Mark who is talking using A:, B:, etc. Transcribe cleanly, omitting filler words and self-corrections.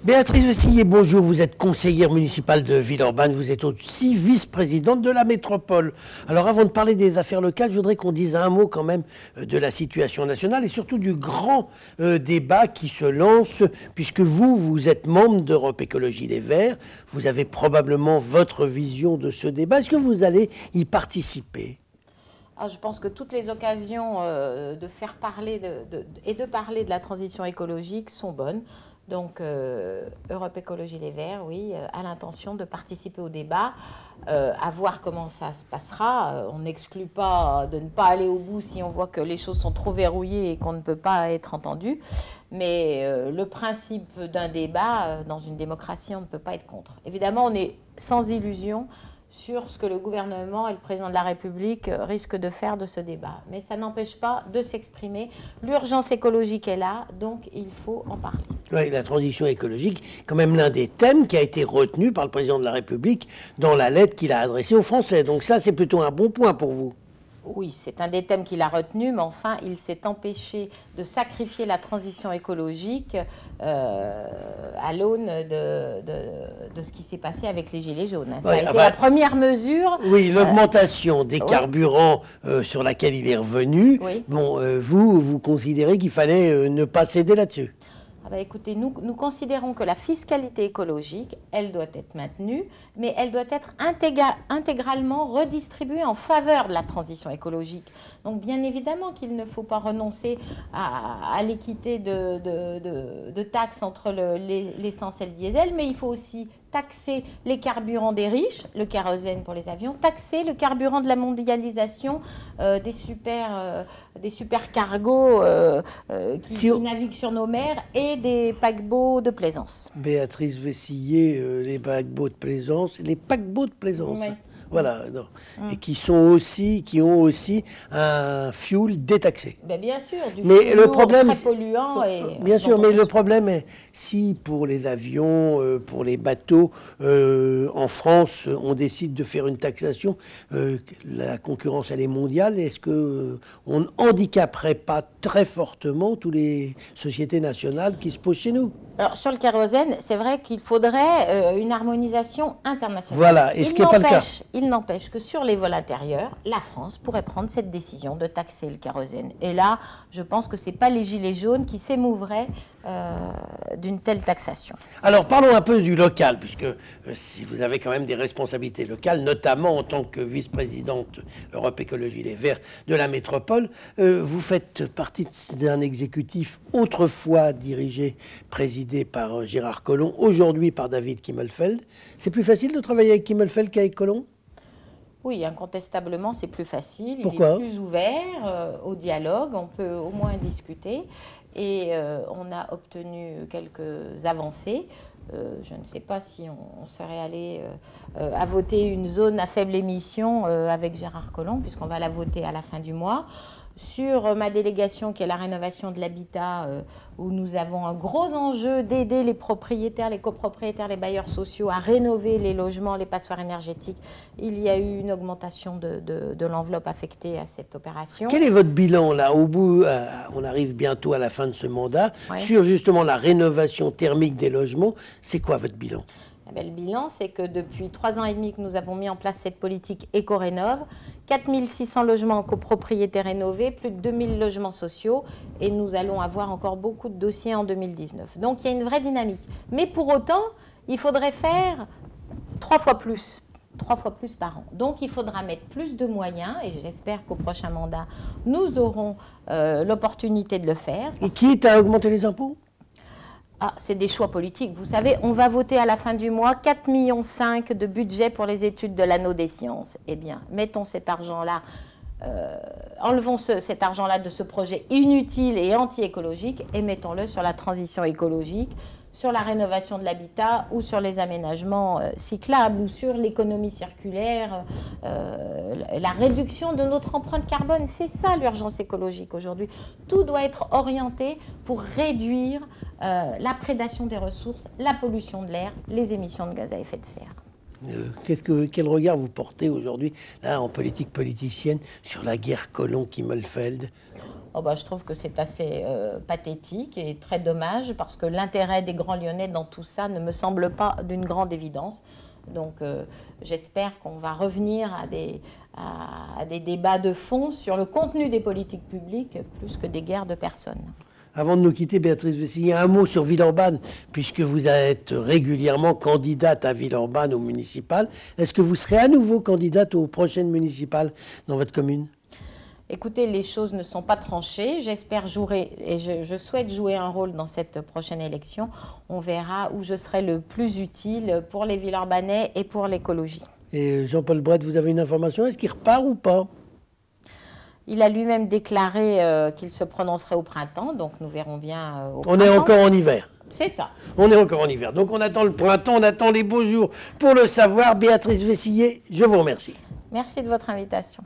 A: Béatrice Vessillier, bonjour, vous êtes conseillère municipale de Villeurbanne, vous êtes aussi vice-présidente de la métropole. Alors avant de parler des affaires locales, je voudrais qu'on dise un mot quand même de la situation nationale et surtout du grand débat qui se lance, puisque vous êtes membre d'Europe Écologie Les Verts, vous avez probablement votre vision de ce débat. Est-ce que vous allez y participer ?
B: Je pense que toutes les occasions de faire parler de parler de la transition écologique sont bonnes. Donc, Europe Écologie Les Verts, oui, a l'intention de participer au débat, à voir comment ça se passera. On n'exclut pas de ne pas aller au bout si on voit que les choses sont trop verrouillées et qu'on ne peut pas être entendu. Mais le principe d'un débat, dans une démocratie, on ne peut pas être contre. Évidemment, on est sans illusion sur ce que le gouvernement et le président de la République risquent de faire de ce débat. Mais ça n'empêche pas de s'exprimer. L'urgence écologique est là, donc il faut en parler.
A: Oui, la transition écologique, quand même l'un des thèmes qui a été retenu par le président de la République dans la lettre qu'il a adressée aux Français. Donc ça, c'est plutôt un bon point pour vous.
B: Oui, c'est un des thèmes qu'il a retenu, mais enfin, il s'est empêché de sacrifier la transition écologique à l'aune de ce qui s'est passé avec les Gilets jaunes. Ça a été la première mesure.
A: Oui, l'augmentation des carburants sur laquelle il est revenu.
B: Oui.
A: Bon, vous considérez qu'il fallait ne pas céder là-dessus?
B: Écoutez, nous considérons que la fiscalité écologique, elle doit être maintenue, mais elle doit être intégralement redistribuée en faveur de la transition écologique. Donc bien évidemment qu'il ne faut pas renoncer à l'équité de taxes entre l'essence et le diesel, mais il faut aussi taxer les carburants des riches, le kérosène pour les avions, taxer le carburant de la mondialisation des supercargos qui naviguent sur nos mers et des paquebots de plaisance.
A: Béatrice Vessillier, les paquebots de plaisance,
B: Oui.
A: Voilà, et qui ont aussi un fuel détaxé.
B: Bien sûr, du
A: mais le problème,
B: très polluant.
A: Bien sûr, mais le problème est, si pour les avions, pour les bateaux, en France, on décide de faire une taxation, la concurrence elle est mondiale, est-ce qu'on ne handicaperait pas très fortement toutes les sociétés nationales qui se posent chez nous?
B: Alors, sur le kérosène, c'est vrai qu'il faudrait une harmonisation internationale.
A: Voilà, et ce qui n'est pas le cas.
B: Il n'empêche que sur les vols intérieurs, la France pourrait prendre cette décision de taxer le kérosène. Et là, je pense que ce n'est pas les gilets jaunes qui s'émouvraient d'une telle taxation.
A: Alors, parlons un peu du local, puisque si vous avez quand même des responsabilités locales, notamment en tant que vice-présidente Europe Écologie Les Verts de la métropole, vous faites partie d'un exécutif autrefois présidé par Gérard Collomb, aujourd'hui par David Kimmelfeld. C'est plus facile de travailler avec Kimmelfeld qu'avec Collomb?
B: Oui, incontestablement, c'est plus facile.
A: Pourquoi?
B: Il est plus ouvert au dialogue, on peut au moins discuter. Et on a obtenu quelques avancées. Je ne sais pas si on serait allé à voter une zone à faible émission avec Gérard Collomb, puisqu'on va la voter à la fin du mois. Sur ma délégation qui est la rénovation de l'habitat, où nous avons un gros enjeu d'aider les propriétaires, les copropriétaires, les bailleurs sociaux à rénover les logements, les passoires énergétiques. Il y a eu une augmentation de l'enveloppe affectée à cette opération.
A: Quel est votre bilan là, au bout, on arrive bientôt à la fin de ce mandat, sur justement la rénovation thermique des logements, c'est quoi votre bilan?
B: Le bilan, c'est que depuis 3 ans et demi que nous avons mis en place cette politique Éco-Rénov', 4600 logements en copropriété rénovés, plus de 2000 logements sociaux, et nous allons avoir encore beaucoup de dossiers en 2019. Donc il y a une vraie dynamique. Mais pour autant, il faudrait faire 3 fois plus par an. Donc il faudra mettre plus de moyens, et j'espère qu'au prochain mandat, nous aurons l'opportunité de le faire.
A: Et quitte à augmenter les impôts?
B: C'est des choix politiques. Vous savez, on va voter à la fin du mois 4,5 millions de budget pour les études de l'anneau des sciences. Eh bien, mettons cet argent-là, enlevons cet argent-là de ce projet inutile et anti-écologique et mettons-le sur la transition écologique, sur la rénovation de l'habitat ou sur les aménagements cyclables ou sur l'économie circulaire, la réduction de notre empreinte carbone. C'est ça l'urgence écologique aujourd'hui. Tout doit être orienté pour réduire la prédation des ressources, la pollution de l'air, les émissions de gaz à effet de serre.
A: Quel regard vous portez aujourd'hui, là, en politique politicienne, sur la guerre Collomb-Kimmelfeld?
B: Oh bah, je trouve que c'est assez pathétique et très dommage parce que l'intérêt des Grands Lyonnais dans tout ça ne me semble pas d'une grande évidence. Donc j'espère qu'on va revenir à des débats de fond sur le contenu des politiques publiques plus que des guerres de personnes.
A: Avant de nous quitter, Béatrice Vessillier, un mot sur Villeurbanne, puisque vous êtes régulièrement candidate à Villeurbanne au municipal. Est-ce que vous serez à nouveau candidate aux prochaines municipales dans votre commune?
B: Écoutez, les choses ne sont pas tranchées. J'espère jouer et je souhaite jouer un rôle dans cette prochaine élection. On verra où je serai le plus utile pour les Villeurbanais et pour l'écologie.
A: Et Jean-Paul Brett, vous avez une information? Est-ce qu'il repart ou pas?
B: Il a lui-même déclaré qu'il se prononcerait au printemps, donc nous verrons bien au printemps.
A: On est encore en hiver.
B: C'est ça.
A: On est encore en hiver. Donc on attend le printemps, on attend les beaux jours pour le savoir. Béatrice Vessillier, je vous remercie.
B: Merci de votre invitation.